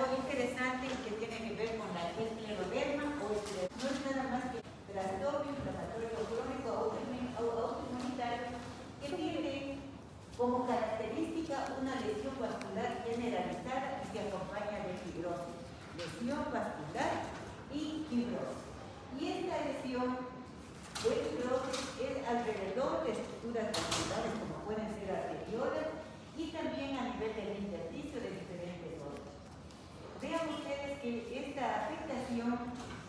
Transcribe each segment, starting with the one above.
algo interesante que tiene que ver con la escleroderma o escleroderma. No es nada más que trastorno inflamatorio crónico autoinmunitario que tiene como característica una lesión vascular generalizada y se acompaña de fibrosis. Lesión vascular y fibrosis. Y esta lesión de fibrosis es alrededor de estructuras vasculares como pueden ser arteriolas y también a nivel del intersticio de diferentes órganos. Vean ustedes que esta afectación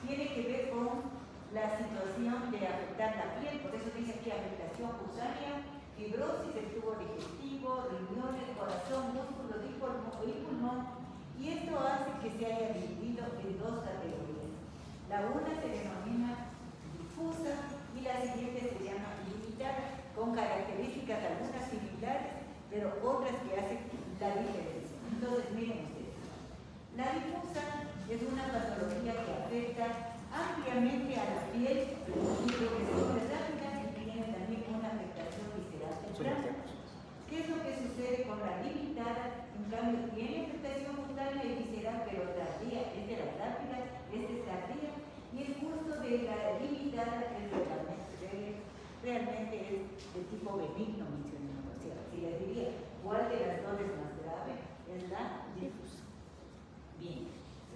tiene que ver con la situación de afectar la piel, por eso dice aquí afectación cutánea, fibrosis del tubo digestivo, riñones, corazón, músculos y pulmón, y esto hace que se haya dividido en dos categorías. La una se denomina difusa y la siguiente se llama limitada, con características algunas similares, pero otras que hacen la diferencia. Entonces, miren ustedes. La difusa es una patología que afecta ampliamente a la piel, progresión rápida y tiene también una afectación visceral temprana. ¿Qué es lo que sucede con la limitada? En cambio, tiene afectación cutánea y visceral, pero tardía. Esta es la rápida, esta es tardía. Y el curso de la limitada es realmente es de tipo benigno, mencionamos. O sea, si les diría cuál de las dos es más grave, es la difusa. Bien,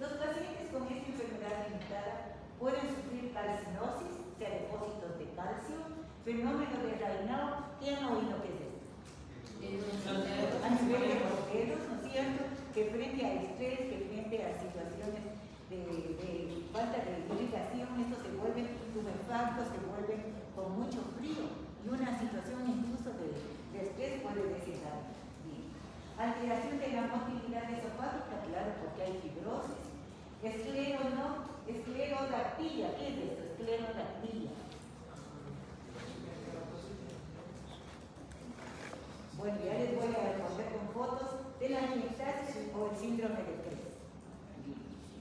los pacientes con esta enfermedad limitada pueden sufrir calcinosis, o sea, depósitos de calcio, fenómeno de Raynaud. ¿Qué han oído que es esto? A nivel de los dedos, ¿no es cierto? Que frente a estrés, que frente a situaciones de falta de irrigación, estos se vuelven tumefactos, se vuelven con mucho frío y una situación incluso de estrés puede desencadenar. Alteración de la motilidad esofágica, claro, porque hay fibrosis. Esclerodactilia, ¿qué es esto? Esclerodactilia. Bueno, ya les voy a responder con fotos de la angiectasis o el síndrome de Cres.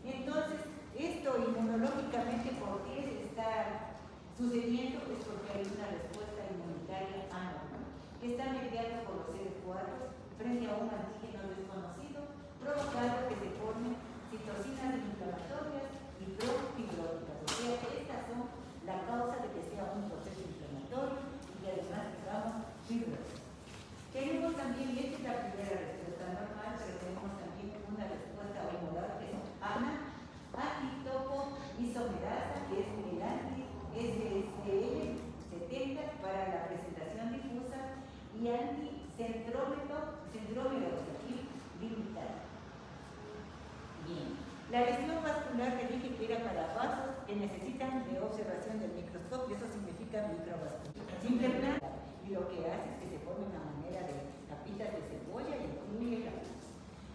Entonces, esto inmunológicamente, ¿por qué se está sucediendo? Es porque hay una respuesta inmunitaria anormal, que está mediada por los CD4 frente a un antígeno desconocido, provocando que se formen citocinas inflamatorias y profibróticas. O sea, estas son la causa de que sea un proceso inflamatorio y que además tengamos fibrosis. Tenemos también, y esta es la primera respuesta normal, pero tenemos también una respuesta hormonal que es antitopoisomerasa, que es el anti-SSL70 para la presentación difusa y anticentrómero limitada. Bien. La lesión vascular que dije que era para vasos que necesitan de observación del microscopio, eso significa microvascular. Simplemente, y lo que hace es que se forme una manera de capitas de cebolla y incluye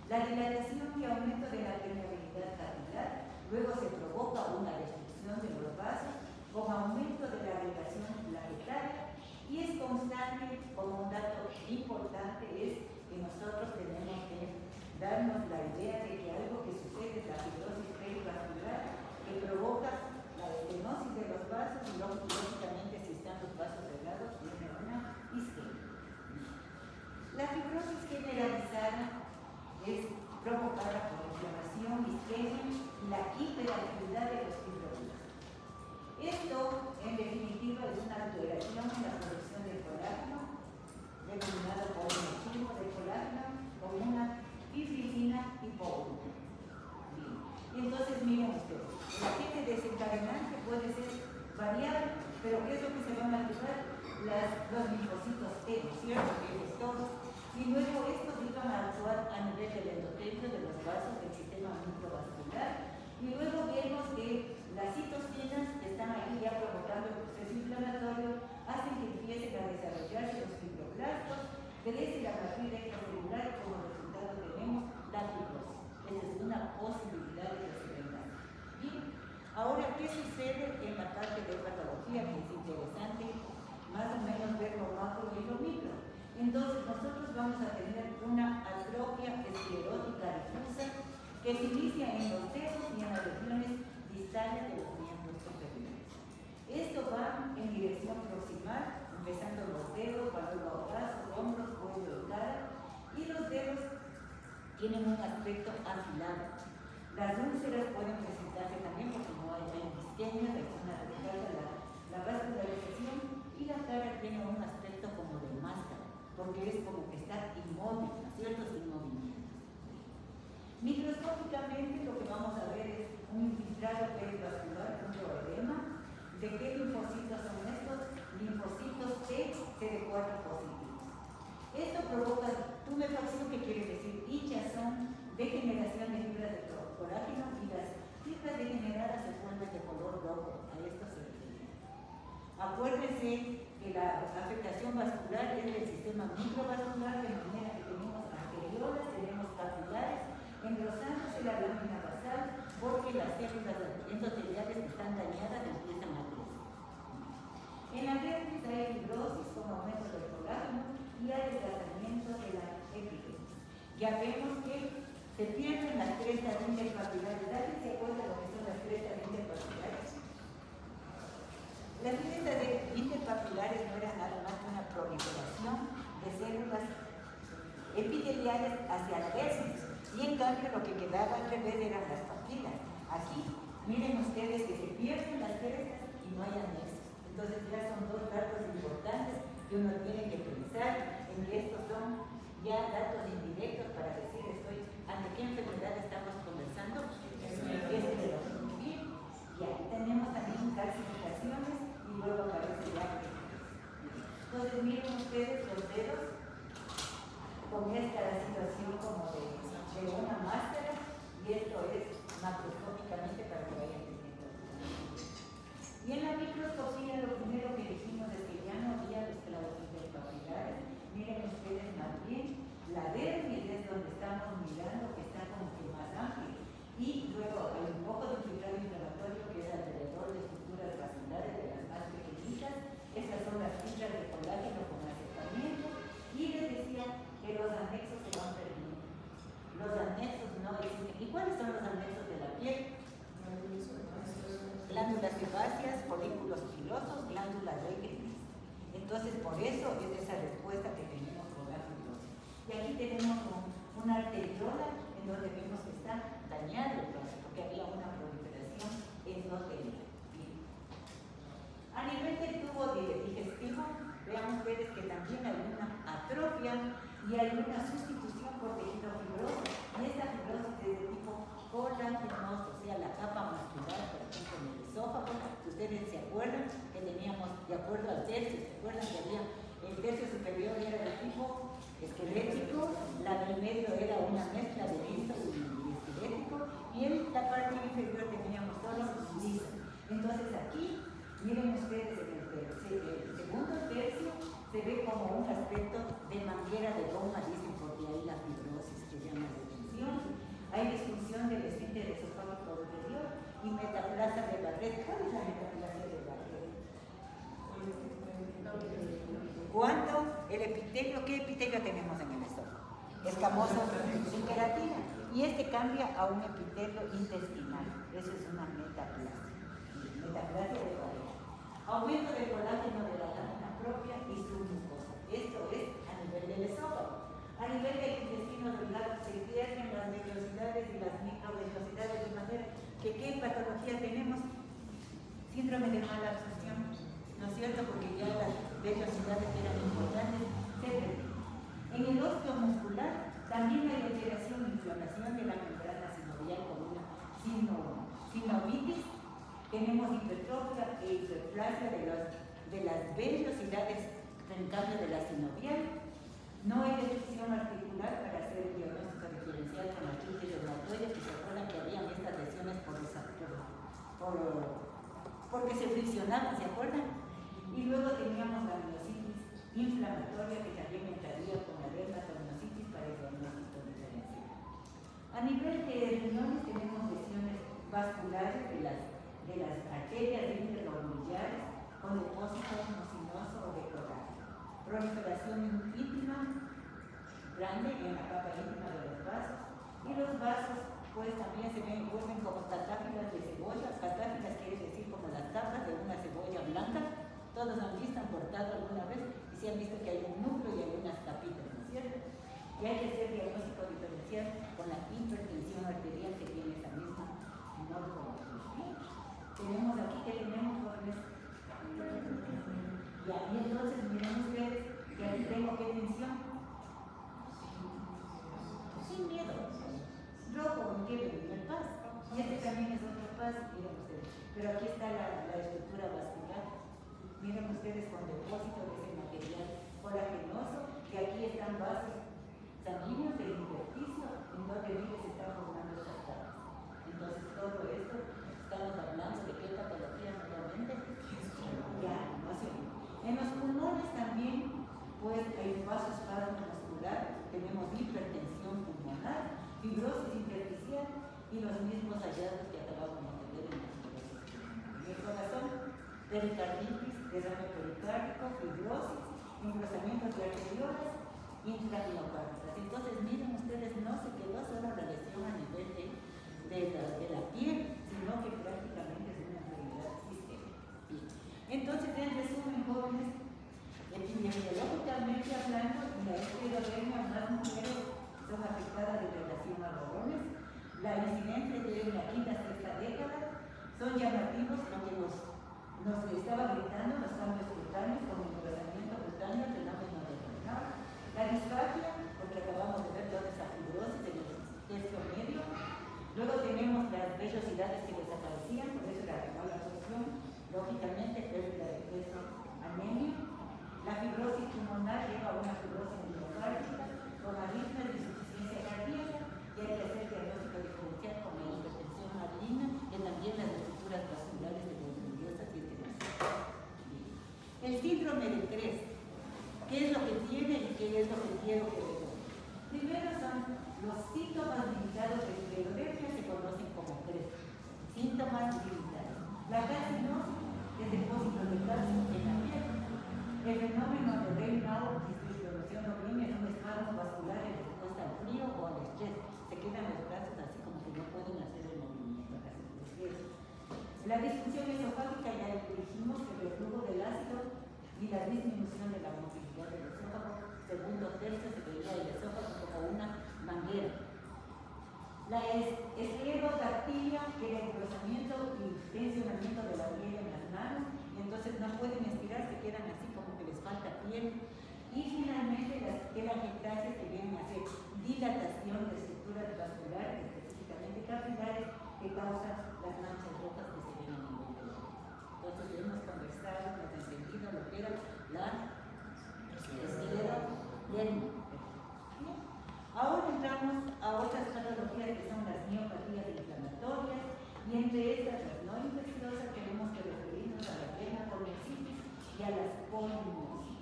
la dilatación y aumento de la permeabilidad capilar. Luego se provoca una destrucción de los vasos con aumento de la relación plaquetaria y es constante. Como un dato importante es que nosotros tenemos que darnos la idea de que algo que sucede es la fibrosis perivascular que provoca la estenosis de los vasos y lógicamente si están los vasos cerrados tiene una isquemia. La fibrosis generalizada es provocada por inflamación, isquemia y la hiperactividad de los fibroblastos. Esto, en definitiva, es una alteración en la producción de colágeno, denominado polimetismo de colágeno, con una fibrina hipócrita. Y entonces, miren ustedes, el agente desencadenante puede ser variable, pero ¿qué es lo que se van a activar? Los linfocitos T, ¿cierto? Que todos. Y luego estos iban a actuar a nivel del endotelio, de los vasos, del sistema microvascular. Y luego vemos que las citocinas que están ahí ya provocando el proceso inflamatorio hacen que empiecen a desarrollarse los fibroblastos, crece la matriz extracelular y como resultado tenemos la fibrosis. Esa es una posibilidad de desencadenar. Bien, ahora, ¿qué sucede en la parte de patología? Que es interesante más o menos ver lo macro y lo micro. Entonces, nosotros vamos a tener una atrofia esclerótica difusa que se inicia en los dedos y en las regiones distales de los miembros superiores. Esto va en dirección proximal, empezando los dedos, luego brazos, hombros, cuello y cara, y los dedos tienen un aspecto afilado. Las úlceras pueden presentarse también porque no hay disquemia, hay una recarga la vascularización, y la cara tiene un aspecto como de máscara, porque es como que está inmóvil, ¿no es cierto? Sin movimientos. Microscópicamente lo que vamos a ver es un infiltrado perivascular, un edema. ¿De qué linfocitos son estos? Linfocitos T CD4 positivos. Esto provoca tumefacción, que quiere decir hinchazón, degeneración de fibras de colágeno, y las fibras degeneradas se vuelven de color rojo. A esto se refiere. Acuérdense que la afectación vascular es del sistema microvascular, de manera que tenemos arteriolas, tenemos capilares, engrosándose la lámina basal, porque las células endoteliales que están dañadas empiezan a crecer. En la dermis hay fibrosis con aumento del colágeno y hay desgastamiento de la epidermis. Ya vemos que se pierden las crestas interpapilares. ¿Alguien se acuerda de lo que son las crestas interpapilares? Las crestas interpapilares no eran nada más que una proliferación de células epiteliales hacia la dermis, y en cambio lo que quedaba al revés eran las papilas. Aquí, miren ustedes que se pierden las crestas y no hay anexos. Entonces ya son dos datos importantes que uno tiene que pensar en que estos son ya datos indirectos para decir ante qué enfermedad estamos conversando. Bien. Y aquí tenemos también calcificaciones y luego aparece ya. Entonces miren ustedes los dedos con esta situación como de una máscara, y esto es macroscópicamente para que vayan teniendo. Y en la microscopía lo primero que dijimos es que ya no había los clavos interpapilares. Miren ustedes más bien, la dermis es donde estamos mirando, que está como que más amplia, y luego hay un poco de infiltrado inflamatorio que es alrededor de estructuras vasculares de las más pequeñitas. Estas son las fibras de colágeno con acercamiento, y les decía que los anexos se van perdiendo. Los anexos no existen. ¿Y cuáles son los anexos de la piel? Glándulas sebáceas, folículos pilosos, glándulas rectrinas. Entonces, por eso es esa respuesta que tenemos con la fibrosis. Y aquí tenemos una arteriola en donde vemos que está dañado el brazo, porque había una proliferación endotelial. A nivel del tubo digestivo, vean ustedes que también hay una atrofia y hay una sustitución por tejido fibroso. Y esta fibrosis es de tipo colaginoso, o sea, la capa muscular, por ejemplo, en el esófago. Si ustedes se acuerdan que teníamos, de acuerdo al tercio, ¿se acuerdan que había el tercio superior era de tipo esquelético, la del medio era una mezcla de liso y esquelético, y en la parte inferior teníamos solo liso? Entonces aquí, miren ustedes, en el segundo tercio se ve como un aspecto de manguera de goma, dicen, porque hay la fibrosis que llama la atención. Hay disfunción del esfínter esofágico superior y metaplasia de Barrett. ¿Cuál es la metaplasia de Barrett? Cuando el epitelio, ¿qué epitelio tenemos en el estómago? Escamoso sin queratina. Y este cambia a un epitelio intestinal. Eso es una metaplasia. Metaplasia de Barrett. Aumento del colágeno de la lámina propia y su mucosa. Esto es a nivel del esófago. A nivel del intestino delgado se pierden las vellosidades y las microvellosidades, de manera que ¿qué patología tenemos? Síndrome de mala absorción, ¿no es cierto? Porque ya las vellosidades que eran importantes se pierden. En el óseo muscular también hay alteración e inflamación de la membrana sinovial con una sinovitis. Tenemos hipertrofia e hiperplasia de las vellosidades en cambio de la sinovial. No hay decisión articular para hacer el diagnóstico diferencial con la artritis reumatoide, que se acuerdan que habían estas lesiones porque se friccionaban, ¿se acuerdan? Y luego teníamos la miositis inflamatoria, que también entraría con la dermatomiositis para el diagnóstico diferencial. A nivel de riñones tenemos lesiones vasculares de las arterias interlobulares con depósito mucinoso o de colágeno. Proliferación íntima grande en la capa íntima de los vasos, y los vasos pues también se vuelven como catáfilas de cebolla. Catáfilas quiere decir como las tapas de una cebolla blanca. Todos han visto, han cortado alguna vez y se han visto que hay un núcleo y hay unas tapitas, ¿no es cierto? Y hay que hacer diagnóstico diferencial diferenciar con la hipertensión arterial que tiene esa misma morfología. Tenemos aquí que tenemos jóvenes. Y entonces miren ustedes que aquí tengo qué tensión. Sin miedo. Rojo, ¿qué ven? El paz. Y este también es otro paz, miren ustedes. Pero aquí está la estructura vascular. Miren ustedes con depósito de ese material colagenoso, que aquí están vasos sanguíneos del intersticio, en donde miren se están formando esas capas. Entonces todo esto, estamos hablando de qué patología nuevamente. Ya, no sé. En los pulmones también, pues hay un vasoespasmo muscular, tenemos hipertensión pulmonar, fibrosis intersticial y los mismos hallazgos que acabamos de ver en la fibrosis. En el corazón, pericarditis, derrame pericárdico, fibrosis, engrosamientos de arteriolas, intramiocárditas. Entonces, miren ustedes, no se quedó solo la lesión a nivel de la piel, sino que prácticamente es una enfermedad sistémica. Entonces, en resumen, jóvenes, epidemiológicamente hablando, la esclerodermia más mujeres son afectadas de relación a varones. La incidencia de la quinta sexta década son llamativos lo que nos estaba gritando los cambios cutáneos como engrosamiento cutáneo, fenómeno de Renal, la disfagia, porque acabamos de ver toda esa fibrosis en el tercio medio. Luego tenemos las vellosidades que desaparecían, por eso la mala absorción, lógicamente pérdida de peso, anemia. La fibrosis pulmonar lleva a una fibrosis miocárdica con arritmias de insuficiencia cardíaca, y hay que hacer diagnóstico diferencial con la hipertensión maligna, que también las estructuras vasculares de los nerviosas y el síndrome de Cres, ¿qué es lo que tiene y qué es lo que quiero que vean? Primero son los síntomas limitados de esclerodermia, se conocen como Cres. Síntomas limitados. La calcinosis es depósito de calcio en la piel. El fenómeno de Raynaud, distribución sanguínea, es un espasmo vascular en respuesta al frío o al estrés. Se quedan los brazos así como que no pueden hacer el movimiento. La disfunción esofágica, ya dijimos, el reflujo del ácido y la disminución de la movilidad del esófago. Segundo tercio se veía el esófago como una manguera. La esclerodactilia, que es el engrosamiento y tensionamiento de la piel en las manos, y entonces no pueden estirar, se quedan así como que les falta piel. Y finalmente las telangiectasias, que vienen a ser dilatación de estructuras vasculares, específicamente capilares, que causan las manchas rojas que se ven en el nivel del ojo. Entonces hemos conversado, hemos entendido lo que era la esclerodermia. Ahora entramos a otras patologías que son las miopatías inflamatorias, y entre estas, las no infecciosas, tenemos que referirnos a la dermatomiositis y a las polimiositis.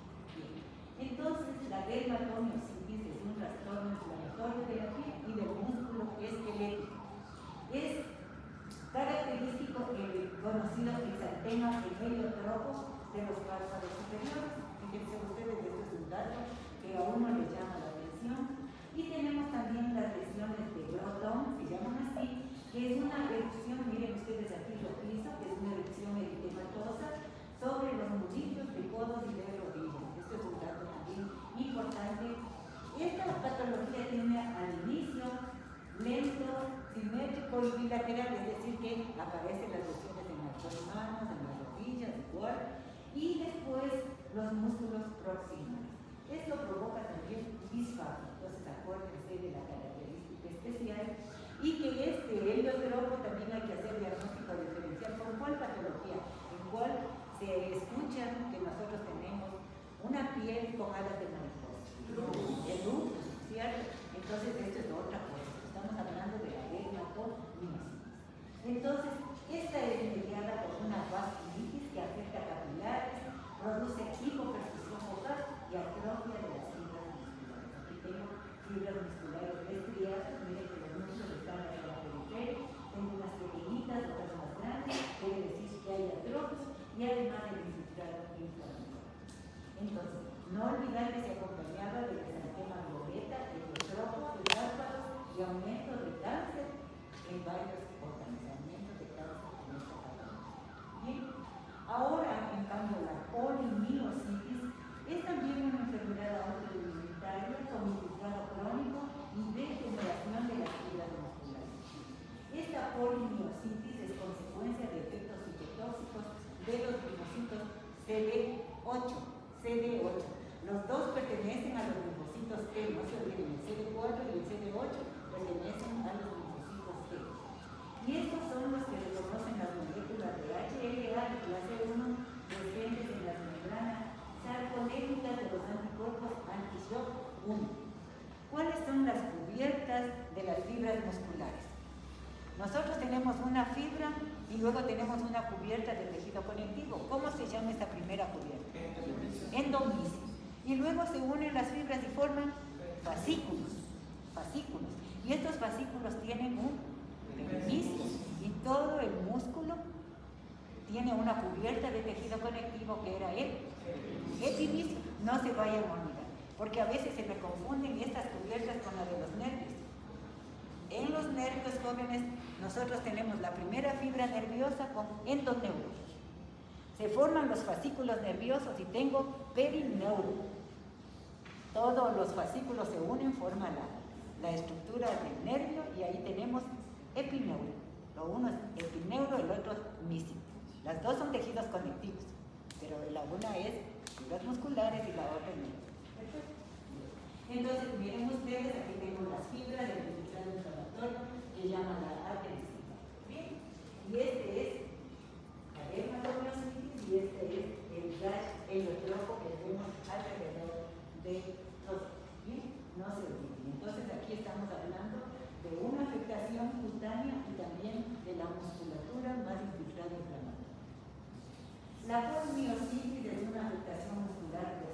Entonces, la dermatomiositis es un trastorno inflamatorio de la piel y del músculo esquelético. Es característico el conocido exantema heliotropo de los párpados superiores. Fíjense ustedes, esto es un dato que a uno le llama la atención. Y tenemos también las lesiones de Groton, se llaman así, que es una erupción, miren ustedes aquí lo piso, que es una erupción eritematosa sobre los nudillos de codos y de rodillas. Esto es un dato también importante. Esta patología tiene al inicio lento, simétrico y bilateral, es decir, que aparecen las lesiones en las dos manos, en las rodillas, igual, y después los músculos proximales. Esto provoca también disfagia, entonces acuérdense de la característica especial, y que este heliotropo también hay que hacer diagnóstico diferencial. ¿Con cuál patología? En cual se escuchan que nosotros tenemos una piel con alas de mariposa. El lupus, ¿cierto? Entonces esto es otra cosa. Estamos hablando de la dermatomiositis. Entonces, esta es mediada por una vasculitis que afecta capilares, produce hipoperfusión focal y atrofia de las fibras musculares. Aquí tengo fibras musculares estriadas, miren que los músculos están en la periferia, tengo unas pequeñitas, otras más grandes, quiere decir que hay atrofias y además el infiltrado inflamatorio. Entonces, no olvidar que se acompañaba del exantema violeta, heliotropo, de párpados y aumento de cáncer en varios órganos, aumento de cáncer en esta patología. Bien, ahora en cambio la polimiositis es también una enfermedad autoinmunitaria con infiltrado crónico y degeneración Uno, ¿cuáles son las cubiertas de las fibras musculares? Nosotros tenemos una fibra y luego tenemos una cubierta de tejido conectivo. ¿Cómo se llama esta primera cubierta? Endomisio. Y luego se unen las fibras y forman fascículos. Y estos fascículos tienen un perimisio y todo el músculo tiene una cubierta de tejido conectivo que era el epimisio. No se vayan a olvidar, porque a veces se me confunden estas cubiertas con la de los nervios. En los nervios, jóvenes, nosotros tenemos la primera fibra nerviosa con endoneuro. Se forman los fascículos nerviosos y tengo perineuro. Todos los fascículos se unen, forman la estructura del nervio y ahí tenemos epineuro. Lo uno es epineuro, el otro es misio. Las dos son tejidos conectivos, pero la una es fibras musculares y la otra es nervio. Perfecto. Entonces, miren ustedes, aquí tengo las fibras del infiltrado inflamatorio que llaman la arterisina. Bien, y este es la dermatomiositis y este es el rash heliotropo que vemos alrededor de todo. Bien, no se olviden. Entonces, aquí estamos hablando de una afectación cutánea y también de la musculatura más infiltrada inflamatoria. La polimiositis es una afectación muscular de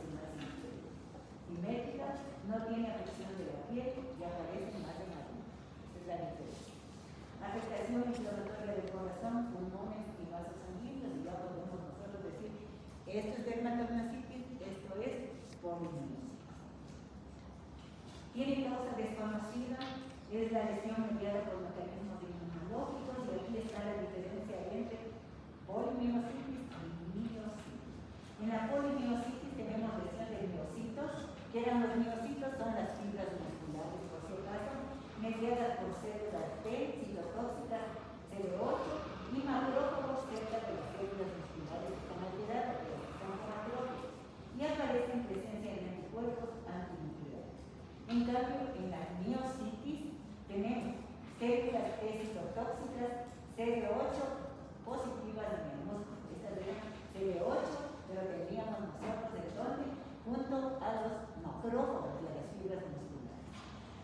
simétrica, no tiene afección de la piel y aparece más en adultos. Esa es la diferencia. Afectación inflamatoria del corazón, pulmones y vasos sanguíneos, y ya podemos nosotros decir, esto es dermatomiositis, esto es polimiositis. Tiene causa desconocida, es la lesión mediada por mecanismos inmunológicos, y aquí está la diferencia entre polimiositis y miositis. En la polimiositis tenemos lesión de miocitos, que eran los miocitos, son las fibras musculares, por si acaso, mediadas por células T, citotóxicas, CD8 y macrófagos cerca de las células musculares que están alteradas, pero son macrófagos, y aparece en presencia de anticuerpos antinucleares. En cambio, en la miositis tenemos células T citotóxicas, CD8 positivas en el músculo. Estas eran CD8, pero teníamos nosotros el donde junto a los macrófagos de las fibras musculares.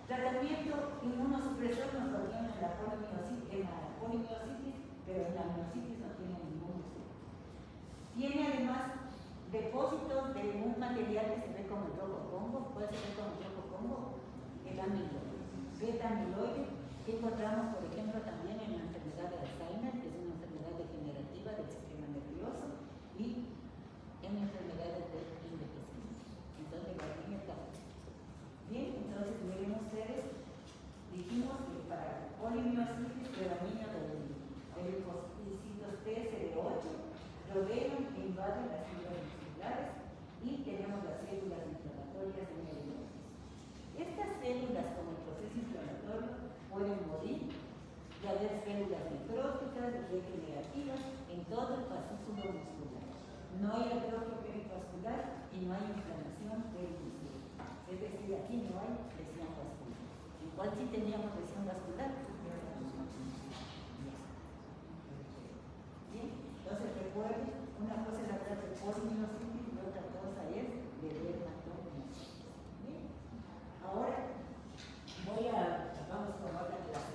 Tratamiento inmunosupresor nos lo tiene en la polimiositis, pero en la miositis no tiene ningún uso. Tiene además depósitos de un material que se ve como el rojo congo, puede ser como el rojo congo, el amiloide, beta-amiloide, que encontramos, por ejemplo, también en la enfermedad de Alzheimer, que es una enfermedad degenerativa del sistema nervioso, y en enfermedades de envejecimiento. Entonces, bien, entonces miren ustedes, dijimos que para polimiositis predominio del linfocitos T, CD8, rodean e invaden las fibras musculares y tenemos las células inflamatorias en el linfocitos. Estas células, como el proceso inflamatorio, pueden morir y haber células necróticas, regenerativas en todo el fascículo muscular. No hay atrofia perivascular y no hay inflamación perivascular. Es decir, aquí no hay lesión vascular. Igual sí teníamos lesión vascular. Bien, entonces recuerden, una cosa es hablar de polimiositis y otra cosa es de dermatomiositis. Bien, ahora vamos con otra clase.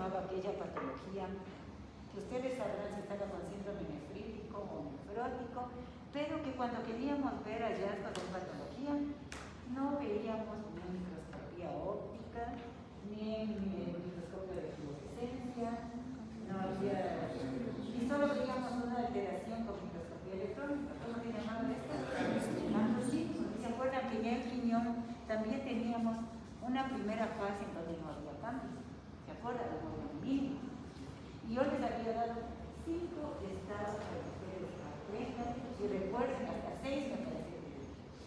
Aquella patología que ustedes sabrán si estaba con síndrome nefrítico o nefrótico, pero que cuando queríamos ver hallazgos de patología, no veíamos ni en microscopía óptica, ni en microscopio de fluorescencia, no había, y solo veíamos una alteración con microscopía electrónica. ¿Cómo se llamaba esto? Androcíclicos. ¿Se acuerdan que en el riñón también teníamos una primera fase en donde no había cambios? ¿Se acuerdan? El orden mínimo. Y yo les había dado 5 estados para que ustedes aprendan y recuerden hasta 6 me parece,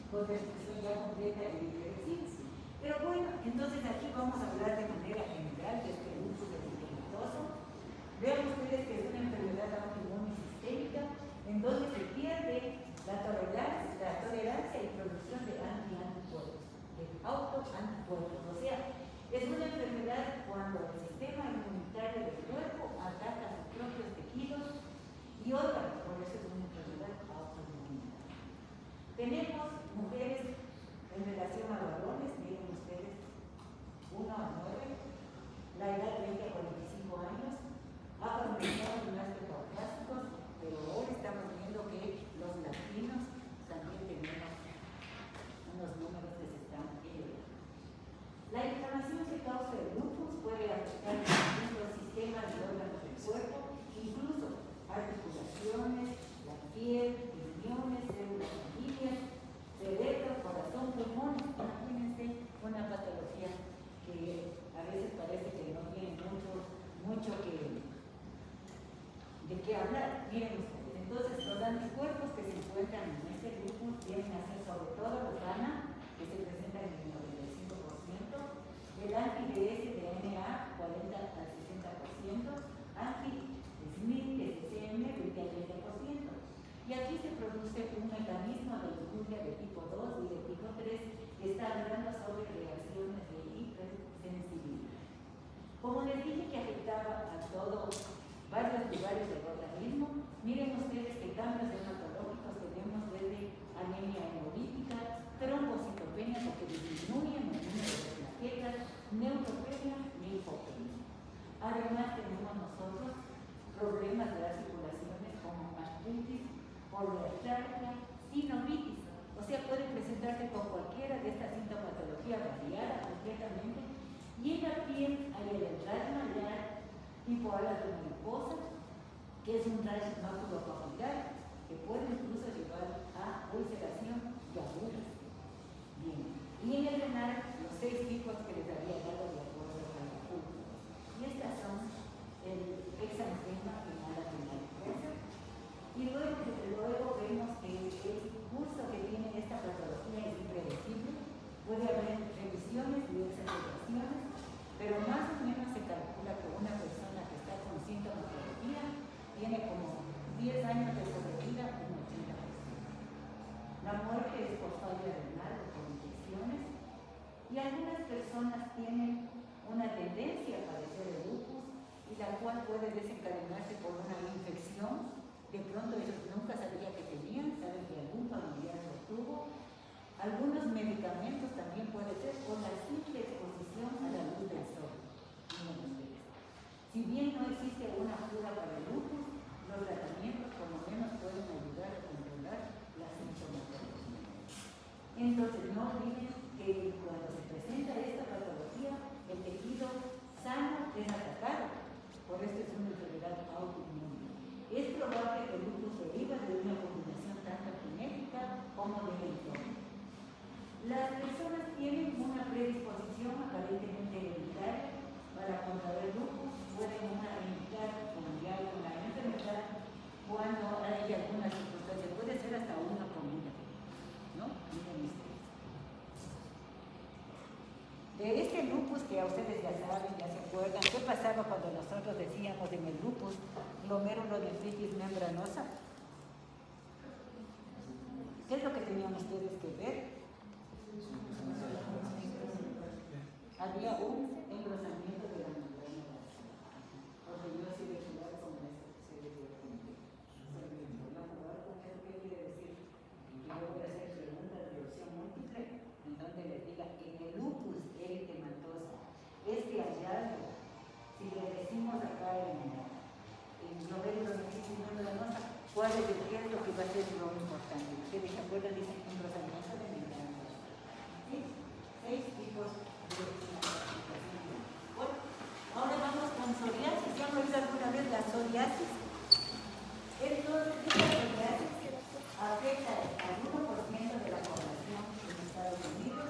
con descripción ya completa y ejercicio. Pero bueno, entonces aquí vamos a hablar de manera general de este lupus eritematoso. Vean ustedes que es una enfermedad autoinmune sistémica en donde se pierde la tolerancia y producción de anticuerpos, de autoanticuerpos. O sea, es una enfermedad cuando el sistema inmunitario del cuerpo ataca sus propios tejidos y órganos, por eso es una enfermedad autoinmunitaria. Tenemos mujeres en relación a varones, miren ustedes, 1 a 9, la edad media 45 años, afroamericanos y más caucásicos, pero ahora estamos viendo que los latinos también tenemos unos números que se están elevando. La inflamación que causa el lupus puede afectar distintos sistemas y órganos del cuerpo, incluso articulaciones, la piel, riñones, células sanguíneas, cerebro, corazón, pulmones. Imagínense una patología que a veces parece que no tiene mucho de qué hablar. Miren ustedes, entonces los anticuerpos que se encuentran en este lupus vienen a ser sobre todo los ANA, que se presentan en el 95%, el anti-DS de NA 40 al 60%, anti-SMIC de CCM 20 al 30%. Y aquí se produce un mecanismo de lujuria de tipo 2 y de tipo 3 que está hablando sobre reacciones de hipersensibilidad. Como les dije que afectaba a varios lugares del organismo, miren ustedes que cambios hematológicos tenemos desde anemia hemolítica, trombocitopenia porque disminuyen el número de plaquetas, neutropenia, linfopenia. Además tenemos nosotros problemas de articulaciones como artritis, poliartralgia, sinovitis. O sea, pueden presentarse con cualquiera de estas sintomatologías variada completamente. Y en la piel hay el rash malar tipo alas de mariposa, que es un rash maculopapular que puede incluso llevar a ulceración y agudas. Bien. Y en el renal, los 6 tipos que les había dado de acuerdo a la culpa. Y estas son el exanfema y mala renal. Y luego vemos que el curso que tiene esta patología es impredecible. Puede haber revisiones y exacerbaciones, pero más o menos se calcula que una persona que está con sintomatología tiene como 10 años de sobrevida, un 80%. La muerte es por falla renal o por infecciones, y algunas personas tienen una tendencia a padecer el lupus, y la cual puede desencadenarse por una infección. De pronto ellos nunca sabían que tenían, saben que algún familiar lo tuvo. Algunos medicamentos también puede ser por la simple exposición a la luz del sol. Si bien no existe una cura para el lupus, los tratamientos por lo menos pueden ayudar a controlar la sintomatología. Entonces no olviden que cuando se presenta esta patología, el tejido sano es atacado. Por esto es una enfermedad autoinmune. Es probable que el lupus deriva de una combinación tanto genética como de entorno. Las personas tienen una predisposición aparentemente hereditaria para contraer lupus, pueden indicar como ya con la enfermedad cuando hay alguna circunstancia, puede ser hasta una comida, ¿no? Miren ustedes. De este lupus que a ustedes ya saben, ya se acuerdan, ¿qué pasaba cuando nosotros decíamos en el lupus glomerulonefritis membranosa? ¿Qué es lo que tenían ustedes que ver? Había un engrosamiento de la membrana basal. Porque yo sí de jugar con eso, ¿qué quiere decir? Yo voy a hacer preguntas de opción múltiple, en donde les diga, en el lupus eritematoso, este hallazgo, si le decimos acá en glomerulonefritis membranosa, qué es lo que va a ser lo importante. Ustedes se acuerdan, dicen un rozamiento de milagros. ¿Sí? 6 tipos de clasificación. Bueno, ahora vamos con psoriasis. ¿Ya han oído alguna vez la psoriasis? Entonces, esta psoriasis afecta al 1% de la población en Estados Unidos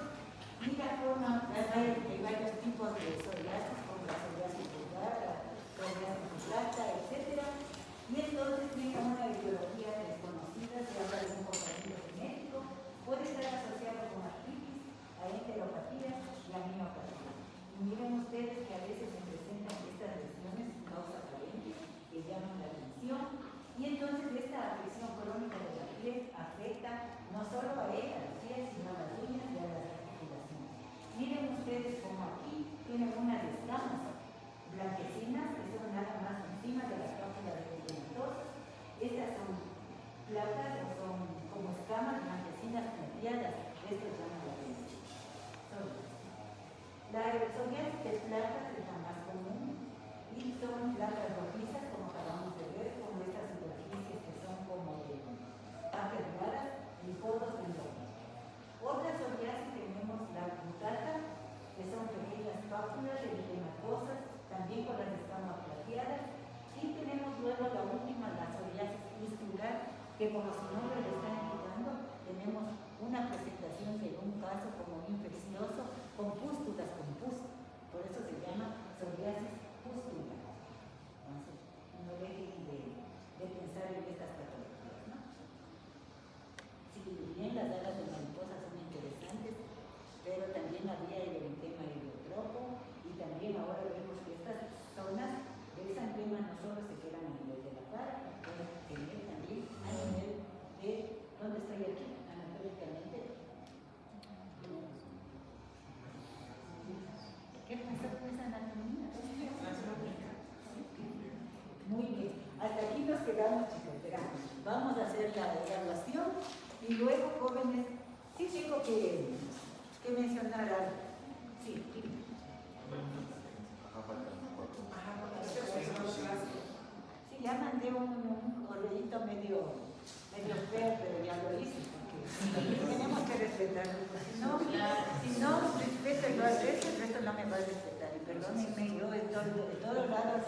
y la forma, hay varios tipos de psoriasis, como la psoriasis vulgar, la psoriasis plata, etc. Y entonces tiene una etiología desconocida, se habla de un componente genético, puede estar asociado con artritis, a enteropatía y a miopatía. Y miren ustedes que a veces se presentan estas lesiones sin causa aparente, que llaman la atención, y entonces esta afección crónica de la piel afecta no solo a ella, a los pies, sino a las uñas y a las articulaciones. Miren ustedes como aquí tienen unas escamas blanquecinas que son nada más encima de las cápsulas eritematosas. Estas son placas o son como escamas blanquecinas plateadas. Esto se llama la psoriasis. La psoriasis de placas es la más común y son placas rojizas, como acabamos de ver, como estas superficies que son como de partes raras y poros en rojo. Otra psoriasis tenemos la butata, que son pequeñas cápsulas eritematosas, también con las escamas plateadas, y tenemos luego la última, la psoriasis pustular, que como su nombre le está indicando, tenemos una presentación de un caso como infeccioso con pústulas con pus, por eso se llama psoriasis pustular. Entonces, no dejen de pensar en estas patologías, ¿no? Si bien las dagas de mariposa son interesantes, pero también había el eritema heliotropo, y también ahora vemos que estas zonas de esa eritema no solo se quedan a nivel de la cara, pueden tener también a nivel de, ¿dónde estoy aquí? Anatómicamente. ¿Qué pasa con esa anatomía? Muy bien, hasta aquí nos quedamos, chicos. Verán, vamos a hacer la evaluación y luego, jóvenes, sí tengo que mencionar algo. Sí, dime. Sí, ya mandé un correíto medio feo, pero ya lo hice, porque tenemos que respetarlo. Si no respeto yo al resto, el resto no me va a respetar. Y perdónenme, yo de todos lados